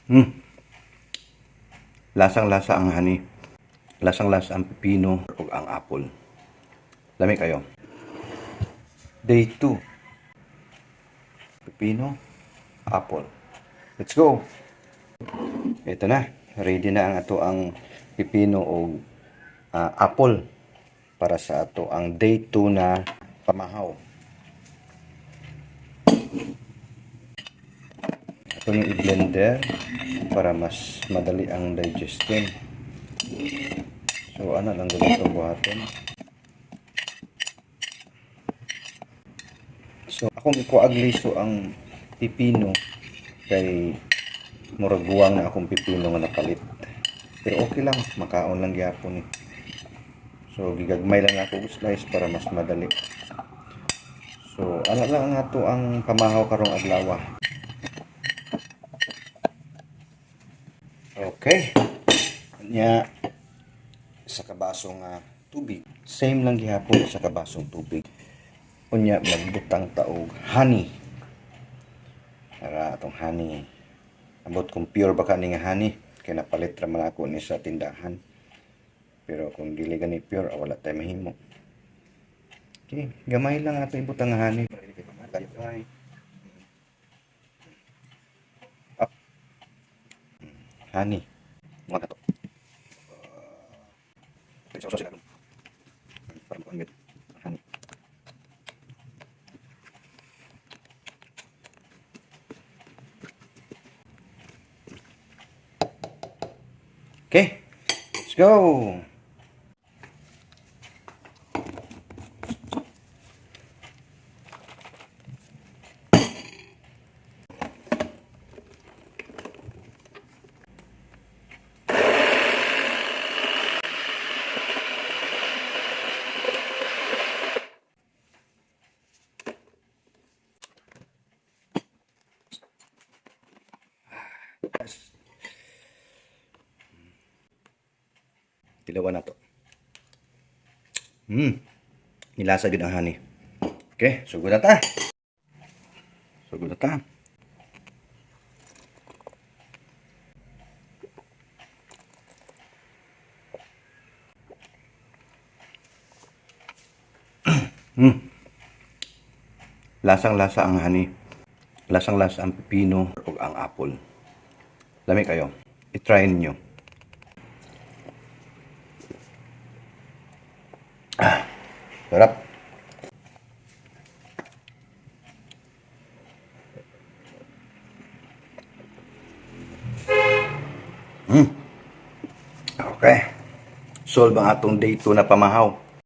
Hmm. Lasang-lasa ang honey. Lasang-lasa ang pipino o ang apple. Lami kayo. Day 2. Pipino, apple. Let's go! Ito na. Ready na ang ato ang pipino o apple para sa ato ang day 2 na pamahaw. Ito yung i-blender para mas madali ang digestion. So, ano lang gawin itong buhatin. So, akong ikuagliso ang pipino kay muraguwang na akong pipino nga napalit. Pero okay lang, makaon lang gyapon eh. So, gigagmay lang ako slice para mas madali. So, ano lang nga to ang pamahaw karong adlaw. Okay. Nya sa kabasong tubig. Same lang gihapon sa kabasong tubig. Unya magbutang taog honey. Para atong honey. Ambot kung pure ba kani nga honey, kay napalit ra man ako ni sa tindahan. Pero kung dili gani pure, wala tay mahimo. Okay, gamay lang ato ibutang nga honey. Up. Honey. Mga to. So sila dun. Para mo ang honey. Okay, let's go. Tilawan na to. Nilasa gid ang honey. Okay, sugod na ta. Sugod na ta. Lasang-lasa ang honey. Lasang-lasa ang pipino o ang apple. Lami kayo. I-try niyo. Sarap. Okay. Solve ang atong day 2 na pamahaw.